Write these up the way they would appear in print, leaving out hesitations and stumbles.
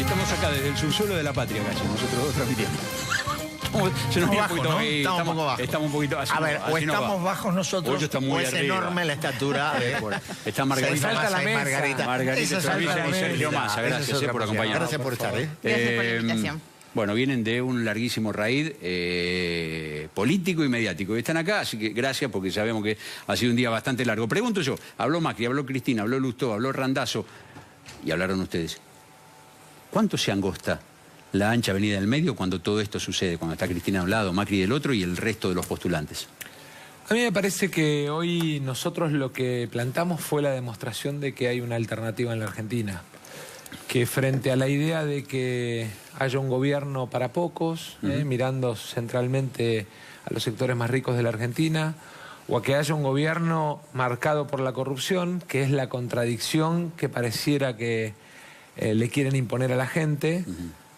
Estamos acá desde el subsuelo de la patria, casi, nosotros dos transmitiendo. Estamos un poquito así. A ver, o estamos bajos nosotros, o es enorme la estatura. Está Margarita. Margarita Travilla y Sergio Massa. Gracias por acompañarnos. Gracias por estar. Gracias por la invitación. Bueno, vienen de un larguísimo raíz político y mediático. Y están acá, así que gracias, porque sabemos que ha sido un día bastante largo. Pregunto yo, habló Macri, habló Cristina, habló Lustó, habló Randazzo, y hablaron ustedes. ¿Cuánto se angosta la ancha avenida del medio cuando todo esto sucede? Cuando está Cristina de un lado, Macri del otro y el resto de los postulantes. A mí me parece que hoy nosotros lo que plantamos fue la demostración de que hay una alternativa en la Argentina. Que frente a la idea de que haya un gobierno para pocos, mirando centralmente a los sectores más ricos de la Argentina, o a que haya un gobierno marcado por la corrupción, que es la contradicción que pareciera que le quieren imponer a la gente,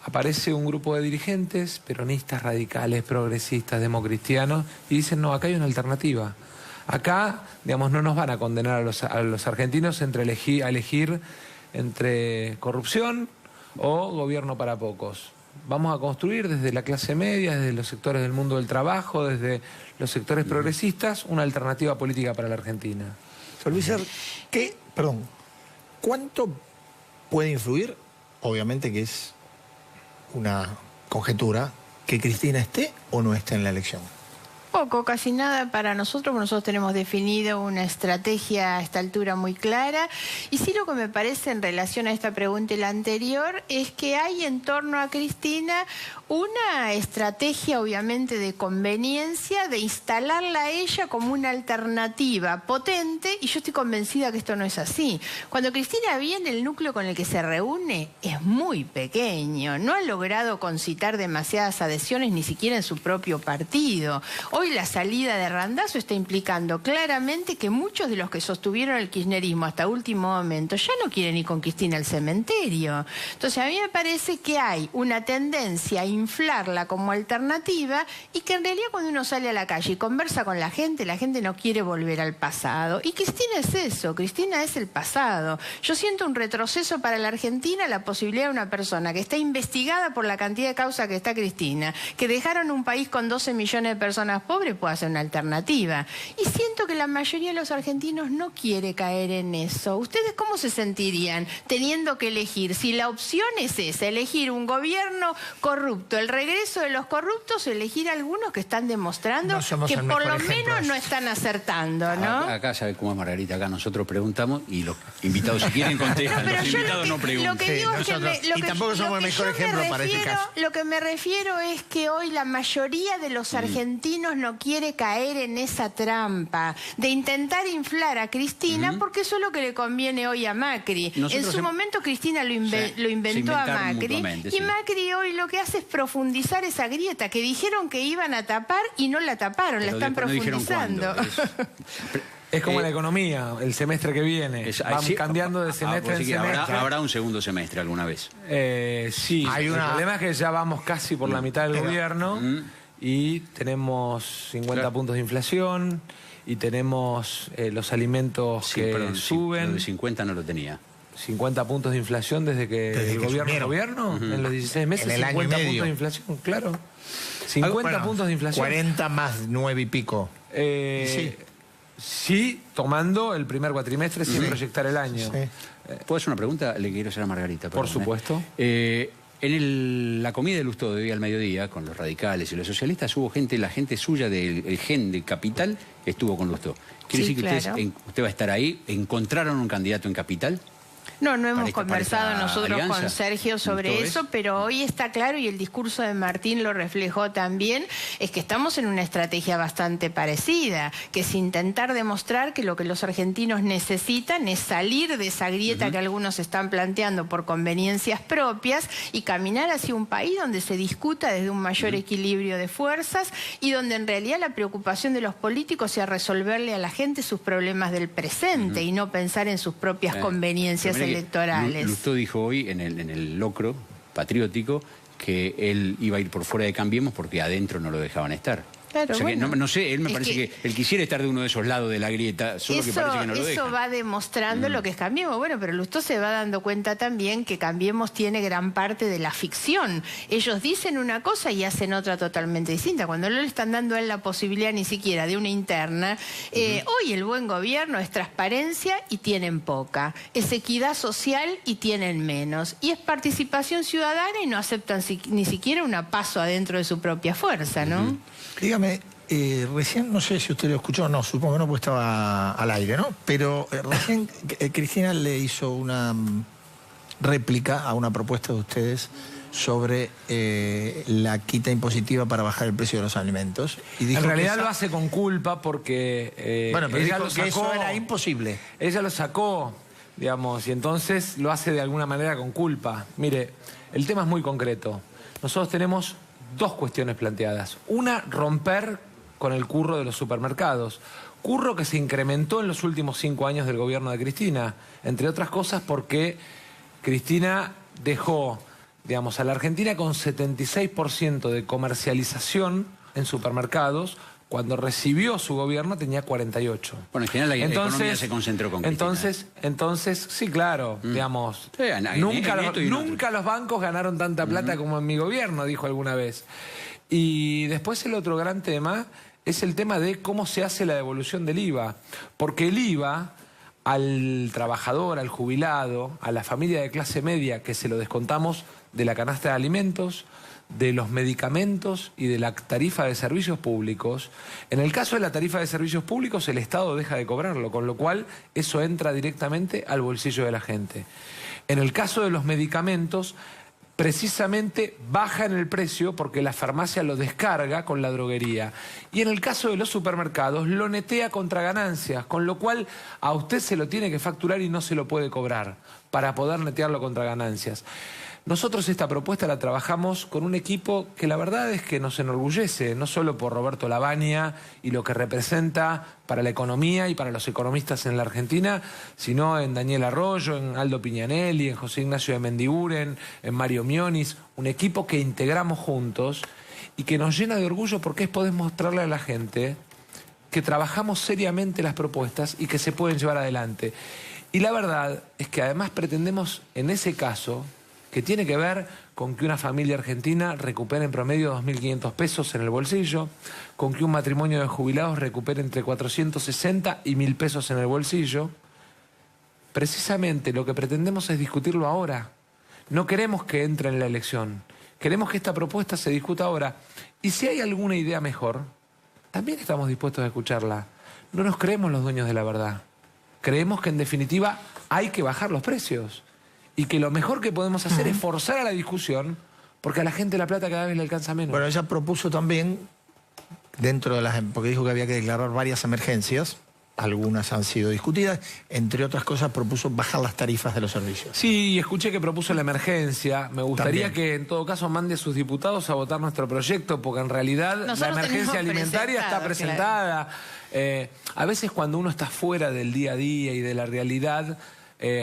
aparece un grupo de dirigentes, peronistas, radicales, progresistas, democristianos, y dicen, no, acá hay una alternativa. Acá, digamos, no nos van a condenar a los argentinos a elegir entre corrupción o gobierno para pocos. Vamos a construir desde la clase media, desde los sectores del mundo del trabajo, desde los sectores progresistas, una alternativa política para la Argentina. Solvícer, ¿cuánto puede influir? Obviamente que es una conjetura, que Cristina esté o no esté en la elección. Poco, casi nada para nosotros, porque nosotros tenemos definido una estrategia a esta altura muy clara. Y sí, lo que me parece en relación a esta pregunta y la anterior es que hay en torno a Cristina una estrategia obviamente de conveniencia, de instalarla a ella como una alternativa potente, y yo estoy convencida que esto no es así. Cuando Cristina viene, el núcleo con el que se reúne es muy pequeño, no ha logrado concitar demasiadas adhesiones ni siquiera en su propio partido. Hoy la salida de Randazzo está implicando claramente que muchos de los que sostuvieron el kirchnerismo hasta último momento ya no quieren ir con Cristina al cementerio. Entonces a mí me parece que hay una tendencia a inflarla como alternativa, y que en realidad cuando uno sale a la calle y conversa con la gente no quiere volver al pasado. Y Cristina es eso, Cristina es el pasado. Yo siento un retroceso para la Argentina, la posibilidad de una persona que está investigada por la cantidad de causas que está Cristina, que dejaron un país con 12 millones de personas pobres, puede ser una alternativa. Y siento que la mayoría de los argentinos no quiere caer en eso. ¿Ustedes cómo se sentirían teniendo que elegir? Si la opción es esa, elegir un gobierno corrupto, el regreso de los corruptos, o elegir a algunos que están demostrando que por lo menos no están acertando, ¿no? Acá sabe cómo es Margarita, acá nosotros preguntamos y los invitados, si quieren, contestan. Los invitados no preguntan. Lo que digo es que y tampoco somos el mejor ejemplo para este caso. Lo que me refiero es que hoy la mayoría de los argentinos no quiere caer en esa trampa de intentar inflar a Cristina, porque eso es lo que le conviene hoy a Macri. En su momento Cristina lo inventó a Macri, y Macri hoy lo que hace es profundizar esa grieta que dijeron que iban a tapar y no la taparon, la están profundizando. Es como la economía, el semestre que viene. Van cambiando de semestre en semestre. ¿Habrá un segundo semestre alguna vez? Sí, el problema es que ya vamos casi por la mitad del gobierno y tenemos 50 puntos de inflación y tenemos los alimentos que suben. Lo de 50 no lo tenía. 50 puntos de inflación desde que el gobierno, en los 16 meses, en el 50 año y medio. puntos de inflación, claro. 50 puntos de inflación. 40 más 9 y pico. Sí, tomando el primer cuatrimestre sin proyectar el año. ¿Puedo hacer una pregunta? Le quiero hacer a Margarita. Por supuesto. En la comida de Lustó de hoy al mediodía, con los radicales y los socialistas, hubo gente, la gente suya del Gen de Capital estuvo con Lustó. ¿Quiere decir que usted va a estar ahí? ¿Encontraron un candidato en Capital? No hemos conversado nosotros con Sergio sobre eso, pero hoy está claro, y el discurso de Martín lo reflejó también, es que estamos en una estrategia bastante parecida, que es intentar demostrar que lo que los argentinos necesitan es salir de esa grieta que algunos están planteando por conveniencias propias y caminar hacia un país donde se discuta desde un mayor equilibrio de fuerzas y donde en realidad la preocupación de los políticos sea resolverle a la gente sus problemas del presente y no pensar en sus propias conveniencias electorales. Lustó dijo hoy en el locro patriótico que él iba a ir por fuera de Cambiemos porque adentro no lo dejaban estar. Claro, o sea que bueno, no sé, él me parece que él quisiera estar de uno de esos lados de la grieta, solo que parece que no lo deja. Eso va demostrando lo que es Cambiemos. Bueno, pero Lustó se va dando cuenta también que Cambiemos tiene gran parte de la ficción. Ellos dicen una cosa y hacen otra totalmente distinta. Cuando no le están dando a él la posibilidad ni siquiera de una interna, hoy el buen gobierno es transparencia y tienen poca, es equidad social y tienen menos, y es participación ciudadana y no aceptan ni siquiera una paso adentro de su propia fuerza, ¿no? Dígame, recién, no sé si usted lo escuchó o no, supongo que no, porque estaba al aire, ¿no? Pero recién Cristina le hizo una réplica a una propuesta de ustedes sobre la quita impositiva para bajar el precio de los alimentos. Y dijo en realidad que lo hace con culpa porque bueno, pero ella dijo lo que sacó, eso era imposible. Ella lo sacó, digamos, y entonces lo hace de alguna manera con culpa. Mire, el tema es muy concreto. Nosotros tenemos dos cuestiones planteadas. Una, romper con el curro de los supermercados. Curro que se incrementó en los últimos 5 años del gobierno de Cristina, entre otras cosas porque Cristina dejó, digamos, a la Argentina con 76% de comercialización en supermercados. Cuando recibió su gobierno tenía 48. Bueno, en general la economía se concentró con Cristina. Entonces, sí, claro, digamos, Sí, nunca los bancos ganaron tanta plata como en mi gobierno, dijo alguna vez. Y después el otro gran tema es el tema de cómo se hace la devolución del IVA. Porque el IVA al trabajador, al jubilado, a la familia de clase media, que se lo descontamos de la canasta de alimentos, de los medicamentos y de la tarifa de servicios públicos. En el caso de la tarifa de servicios públicos, el Estado deja de cobrarlo, con lo cual eso entra directamente al bolsillo de la gente. En el caso de los medicamentos, precisamente baja en el precio porque la farmacia lo descarga con la droguería. Y en el caso de los supermercados, lo netea contra ganancias, con lo cual a usted se lo tiene que facturar y no se lo puede cobrar para poder netearlo contra ganancias. Nosotros esta propuesta la trabajamos con un equipo que la verdad es que nos enorgullece, no solo por Roberto Lavagna y lo que representa para la economía y para los economistas en la Argentina, sino en Daniel Arroyo, en Aldo Piñanelli, en José Ignacio de Mendiguren, en Mario Mionis, un equipo que integramos juntos y que nos llena de orgullo porque es poder mostrarle a la gente que trabajamos seriamente las propuestas y que se pueden llevar adelante. Y la verdad es que además pretendemos en ese caso, que tiene que ver con que una familia argentina recupere en promedio 2.500 pesos en el bolsillo, con que un matrimonio de jubilados recupere entre 460 y 1.000 pesos en el bolsillo. Precisamente lo que pretendemos es discutirlo ahora. No queremos que entre en la elección. Queremos que esta propuesta se discuta ahora. Y si hay alguna idea mejor, también estamos dispuestos a escucharla. No nos creemos los dueños de la verdad. Creemos que en definitiva hay que bajar los precios. Y que lo mejor que podemos hacer es forzar a la discusión, porque a la gente la plata cada vez le alcanza menos. Bueno, ella propuso también, dentro de las... porque dijo que había que declarar varias emergencias, algunas han sido discutidas, entre otras cosas propuso bajar las tarifas de los servicios. Sí, escuché que propuso la emergencia. Me gustaría que en todo caso mande a sus diputados a votar nuestro proyecto, porque en realidad nosotros la emergencia alimentaria está presentada. Claro. A veces cuando uno está fuera del día a día y de la realidad...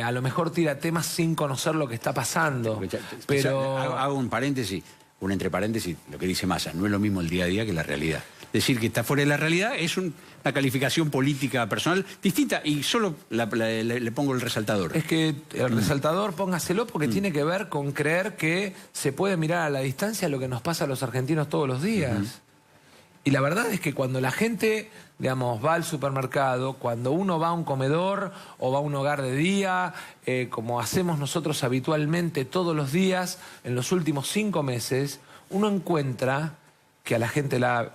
a lo mejor tira temas sin conocer lo que está pasando. Pero hago un paréntesis, un entre paréntesis, lo que dice Massa, no es lo mismo el día a día que la realidad. Decir que está fuera de la realidad es una calificación política personal distinta y solo le pongo el resaltador. Es que el resaltador póngaselo porque tiene que ver con creer que se puede mirar a la distancia lo que nos pasa a los argentinos todos los días. Y la verdad es que cuando la gente, digamos, va al supermercado, cuando uno va a un comedor o va a un hogar de día, como hacemos nosotros habitualmente todos los días, en los últimos 5 meses, uno encuentra que a la gente la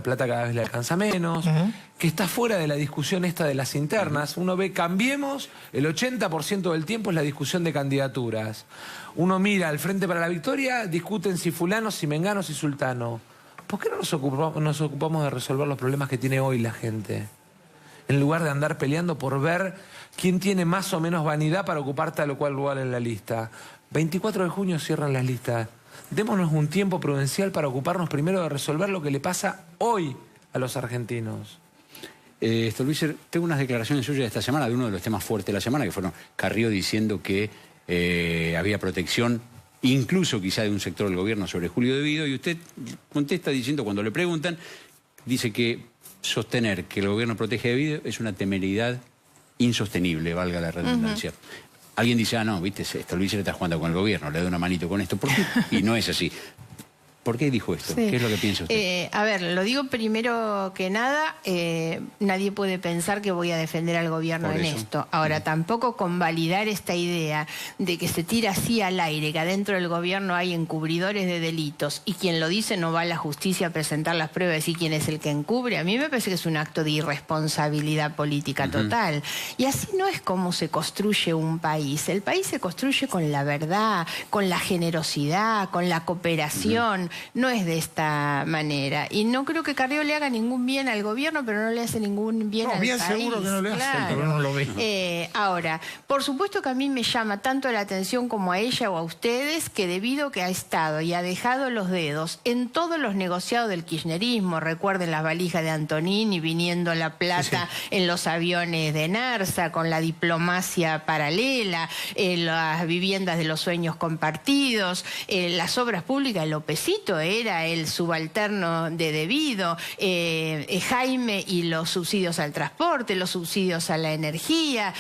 plata cada vez le alcanza menos, que está fuera de la discusión esta de las internas. Uno ve Cambiemos, el 80% del tiempo es la discusión de candidaturas. Uno mira al Frente para la Victoria, discuten si fulano, si mengano, si sultano. ¿Por qué no nos ocupamos de resolver los problemas que tiene hoy la gente? En lugar de andar peleando por ver quién tiene más o menos vanidad para ocupar tal o cual lugar en la lista. 24 de junio cierran las listas. Démonos un tiempo prudencial para ocuparnos primero de resolver lo que le pasa hoy a los argentinos. Luis, tengo unas declaraciones suyas de esta semana, de uno de los temas fuertes de la semana, que fueron Carrió diciendo que había protección incluso quizá de un sector del gobierno sobre Julio De Vido, y usted contesta diciendo, cuando le preguntan, dice que sostener que el gobierno protege debido es una temeridad insostenible, valga la redundancia. Alguien dice, ah, no, viste, Stolbizer está jugando con el gobierno, le doy una manito con esto. ¿Por qué? Y no es así. ¿Por qué dijo esto? Sí. ¿Qué es lo que piensa usted? A ver, lo digo primero que nada, nadie puede pensar que voy a defender al gobierno Por en eso. esto. Ahora, tampoco convalidar esta idea de que se tira así al aire, que adentro del gobierno hay encubridores de delitos y quien lo dice no va a la justicia a presentar las pruebas y decir quién es el que encubre, a mí me parece que es un acto de irresponsabilidad política total. Y así no es como se construye un país. El país se construye con la verdad, con la generosidad, con la cooperación. No es de esta manera. Y no creo que Carrió le haga ningún bien al gobierno, pero no le hace ningún bien al bien país. seguro que no le hace, pero no lo ve. Ahora, por supuesto que a mí me llama tanto la atención como a ella o a ustedes, que debido a que ha estado y ha dejado los dedos en todos los negociados del kirchnerismo, recuerden las valijas de Antonini, viniendo la plata en los aviones de Narsa, con la diplomacia paralela, las viviendas de los sueños compartidos, las obras públicas de Lópezito era el subalterno de debido, Jaime y los subsidios al transporte, los subsidios a la energía,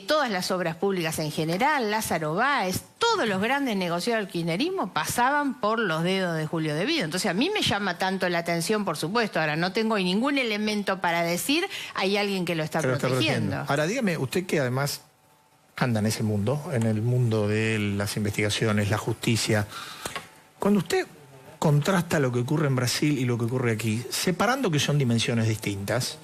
todas las obras públicas en general, Lázaro Báez, todos los grandes negociados del kirchnerismo pasaban por los dedos de Julio Debido. Entonces a mí me llama tanto la atención, por supuesto. Ahora no tengo ningún elemento para decir hay alguien que lo está protegiendo. Ahora dígame, usted que además anda en ese mundo, en el mundo de las investigaciones, la justicia, cuando usted contrasta lo que ocurre en Brasil y lo que ocurre aquí, separando que son dimensiones distintas,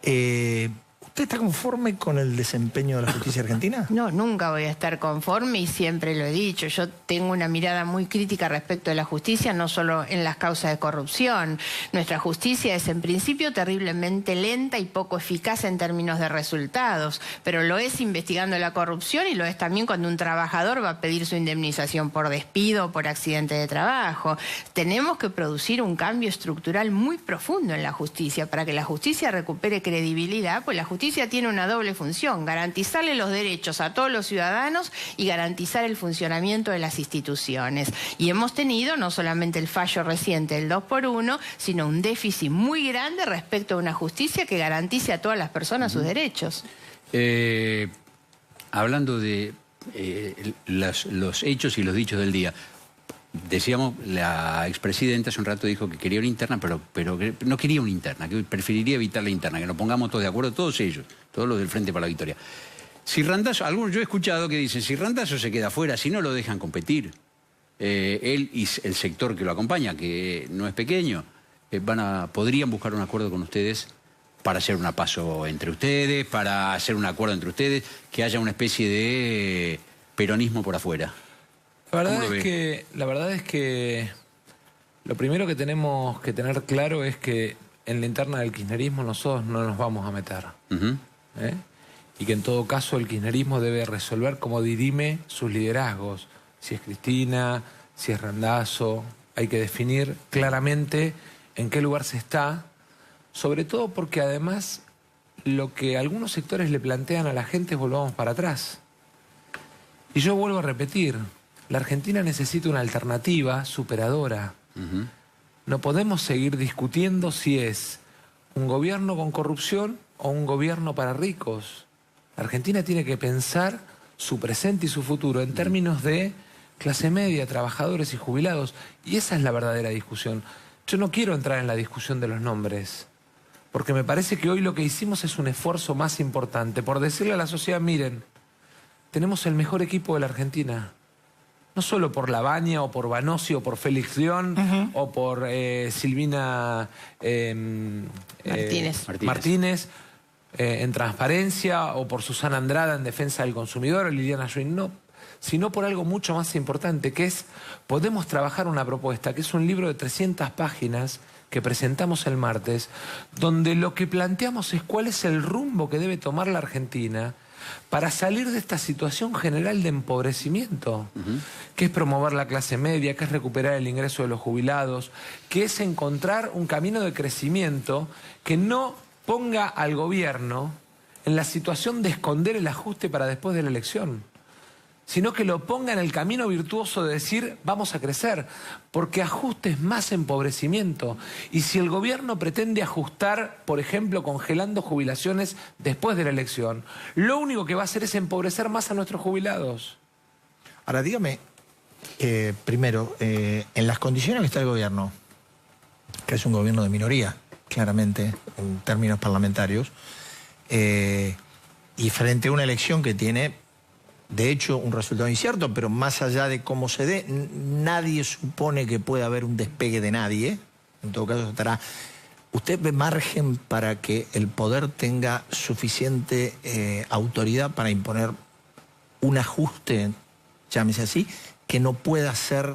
¿usted está conforme con el desempeño de la justicia argentina? No, nunca voy a estar conforme y siempre lo he dicho. Yo tengo una mirada muy crítica respecto de la justicia, no solo en las causas de corrupción. Nuestra justicia es en principio terriblemente lenta y poco eficaz en términos de resultados, pero lo es investigando la corrupción y lo es también cuando un trabajador va a pedir su indemnización por despido o por accidente de trabajo. Tenemos que producir un cambio estructural muy profundo en la justicia para que la justicia recupere credibilidad, pues la justicia tiene una doble función: garantizarle los derechos a todos los ciudadanos y garantizar el funcionamiento de las instituciones. Y hemos tenido no solamente el fallo reciente del 2x1, sino un déficit muy grande respecto a una justicia que garantice a todas las personas sus derechos. Hablando de los hechos y los dichos del día, decíamos, la expresidenta hace un rato dijo que quería una interna, pero que no quería una interna, que preferiría evitar la interna, que nos pongamos todos de acuerdo, todos ellos, todos los del Frente para la Victoria. Si Randazzo, algunos yo he escuchado que dicen, si Randazzo se queda fuera, si no lo dejan competir, él y el sector que lo acompaña, que no es pequeño, podrían buscar un acuerdo con ustedes para hacer un paso entre ustedes, para hacer un acuerdo entre ustedes, que haya una especie de peronismo por afuera. La verdad es que lo primero que tenemos que tener claro es que en la interna del kirchnerismo nosotros no nos vamos a meter. Y que en todo caso el kirchnerismo debe resolver cómo dirime sus liderazgos. Si es Cristina, si es Randazzo, hay que definir claramente en qué lugar se está, sobre todo porque además lo que algunos sectores le plantean a la gente es volvamos para atrás. Y yo vuelvo a repetir, la Argentina necesita una alternativa superadora. No podemos seguir discutiendo si es un gobierno con corrupción o un gobierno para ricos. La Argentina tiene que pensar su presente y su futuro en términos de clase media, trabajadores y jubilados. Y esa es la verdadera discusión. Yo no quiero entrar en la discusión de los nombres, porque me parece que hoy lo que hicimos es un esfuerzo más importante por decirle a la sociedad, miren, tenemos el mejor equipo de la Argentina. No solo por Labaña o por Banossi o por Félix León o por Silvina Martínez en transparencia o por Susana Andrada en defensa del consumidor o Liliana Schwein, no, sino por algo mucho más importante, que es podemos trabajar una propuesta, que es un libro de 300 páginas que presentamos el martes, donde lo que planteamos es cuál es el rumbo que debe tomar la Argentina para salir de esta situación general de empobrecimiento, que es promover la clase media, que es recuperar el ingreso de los jubilados, que es encontrar un camino de crecimiento que no ponga al gobierno en la situación de esconder el ajuste para después de la elección. sino que lo ponga en el camino virtuoso de decir vamos a crecer, porque ajuste es más empobrecimiento. Y si el gobierno pretende ajustar, por ejemplo, congelando jubilaciones después de la elección, lo único que va a hacer es empobrecer más a nuestros jubilados. Ahora, dígame, primero, en las condiciones que está el gobierno, que es un gobierno de minoría, claramente, en términos parlamentarios, y frente a una elección que tiene, de hecho, un resultado incierto, pero más allá de cómo se dé, nadie supone que pueda haber un despegue de nadie. En todo caso, estará. ¿Usted ve margen para que el poder tenga suficiente autoridad para imponer un ajuste, llámese así, que no pueda ser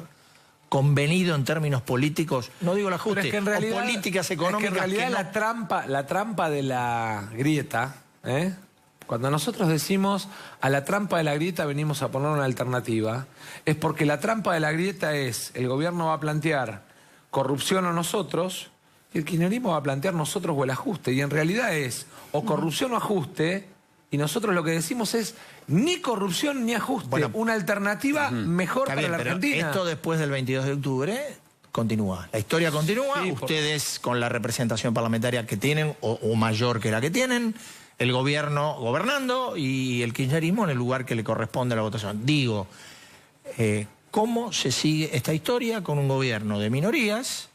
convenido en términos políticos? No digo el ajuste, Pero es que en realidad, o políticas económicas. Es que en realidad no... la trampa de la grieta, cuando nosotros decimos a la trampa de la grieta venimos a poner una alternativa, es porque la trampa de la grieta es el gobierno va a plantear corrupción o nosotros, y el kirchnerismo va a plantear nosotros o el ajuste. Y en realidad es o corrupción o ajuste, y nosotros lo que decimos es ni corrupción ni ajuste, bueno, una alternativa mejor para la Argentina. Esto después del 22 de octubre continúa. La historia continúa, sí, ustedes con la representación parlamentaria que tienen, o mayor que la que tienen, el gobierno gobernando y el kirchnerismo en el lugar que le corresponde a la votación. Digo, ¿cómo se sigue esta historia con un gobierno de minorías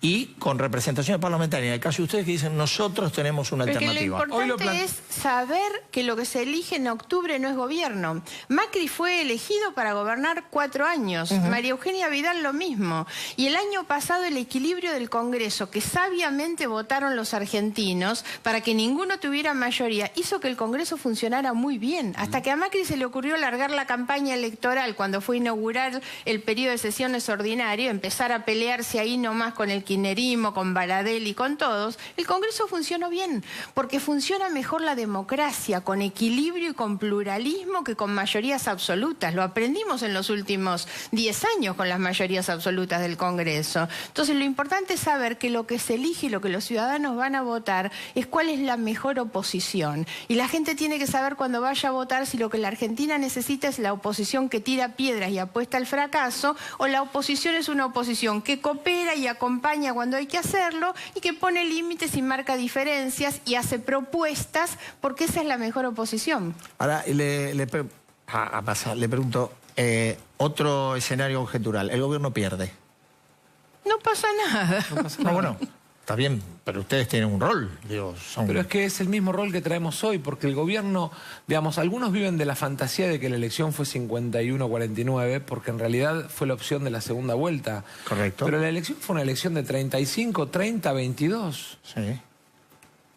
y con representación parlamentaria? En el caso de ustedes que dicen, nosotros tenemos una alternativa. Lo importante es saber que lo que se elige en octubre no es gobierno. Macri fue elegido para gobernar 4 años, María Eugenia Vidal lo mismo. Y el año pasado el equilibrio del Congreso, que sabiamente votaron los argentinos para que ninguno tuviera mayoría, hizo que el Congreso funcionara muy bien. Hasta que a Macri se le ocurrió largar la campaña electoral cuando fue a inaugurar el periodo de sesiones ordinario, empezar a pelearse ahí nomás con el kirchnerismo, con Baradel y con todos, el Congreso funcionó bien, porque funciona mejor la democracia, con equilibrio y con pluralismo que con mayorías absolutas. Lo aprendimos en los últimos 10 años con las mayorías absolutas del Congreso. Entonces lo importante es saber que lo que se elige y lo que los ciudadanos van a votar es cuál es la mejor oposición. Y la gente tiene que saber cuando vaya a votar si lo que la Argentina necesita es la oposición que tira piedras y apuesta al fracaso, o la oposición es una oposición que coopera y acompaña cuando hay que hacerlo y que pone límites y marca diferencias y hace propuestas, porque esa es la mejor oposición. Ahora le pregunto, otro escenario conjetural, el gobierno pierde. No pasa nada. No pasa nada. No, bueno, está bien, pero ustedes tienen un rol. Digo, Pero es que es el mismo rol que traemos hoy, porque el gobierno, digamos, algunos viven de la fantasía de que la elección fue 51-49, porque en realidad fue la opción de la segunda vuelta. Correcto. Pero la elección fue una elección de 35-30-22. Sí.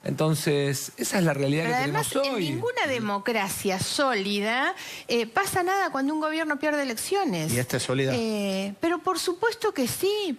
Entonces, esa es la realidad que tenemos hoy. En ninguna democracia sólida pasa nada cuando un gobierno pierde elecciones. ¿Y esta es sólida? Pero por supuesto que sí,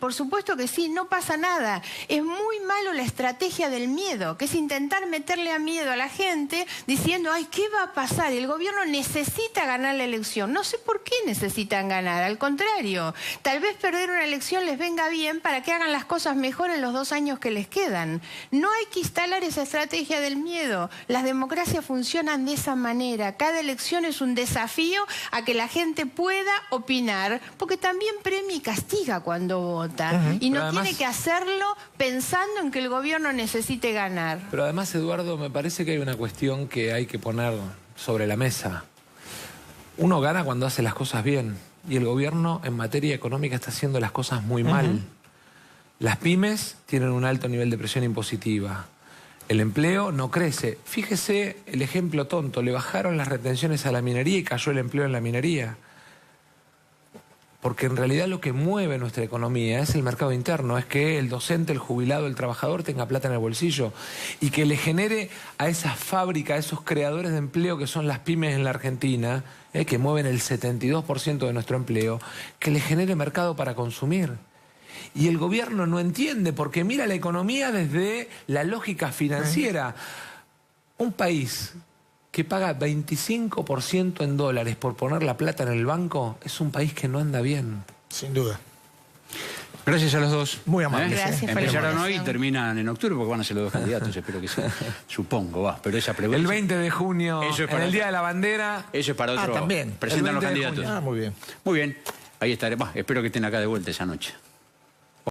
no pasa nada. Es muy malo la estrategia del miedo, que es intentar meterle a miedo a la gente diciendo, ay, ¿qué va a pasar? El gobierno necesita ganar la elección. No sé por qué necesitan ganar, al contrario. Tal vez perder una elección les venga bien para que hagan las cosas mejor en los 2 años que les quedan. No hay que instalar esa estrategia del miedo. Las democracias funcionan de esa manera. Cada elección es un desafío a que la gente pueda opinar, porque también premia y castiga cuando vota. Y no además tiene que hacerlo pensando en que el gobierno necesite ganar. Pero además, Eduardo, me parece que hay una cuestión que hay que poner sobre la mesa. Uno gana cuando hace las cosas bien, y el gobierno en materia económica está haciendo las cosas muy mal. Las pymes tienen un alto nivel de presión impositiva. El empleo no crece. Fíjese el ejemplo tonto. Le bajaron las retenciones a la minería y cayó el empleo en la minería. Porque en realidad lo que mueve nuestra economía es el mercado interno. Es que el docente, el jubilado, el trabajador tenga plata en el bolsillo. Y que le genere a esas fábricas, a esos creadores de empleo que son las pymes en la Argentina, que mueven el 72% de nuestro empleo, que le genere mercado para consumir. Y el gobierno no entiende, porque mira la economía desde la lógica financiera. Un país que paga 25% en dólares por poner la plata en el banco es un país que no anda bien. Sin duda. Gracias a los dos. Muy amables. Gracias por la Empezaron hoy y invitación. terminan en octubre porque van a ser los dos candidatos, espero que sí. Supongo, va. Pero esa pregunta. El 20 de junio, Eso es en para el otro. Día de la Bandera. Eso es para otro. también. Presentan El los 20 de candidatos. junio. Muy bien. Muy bien. Ahí estaré. Bah, espero que estén acá de vuelta esa noche.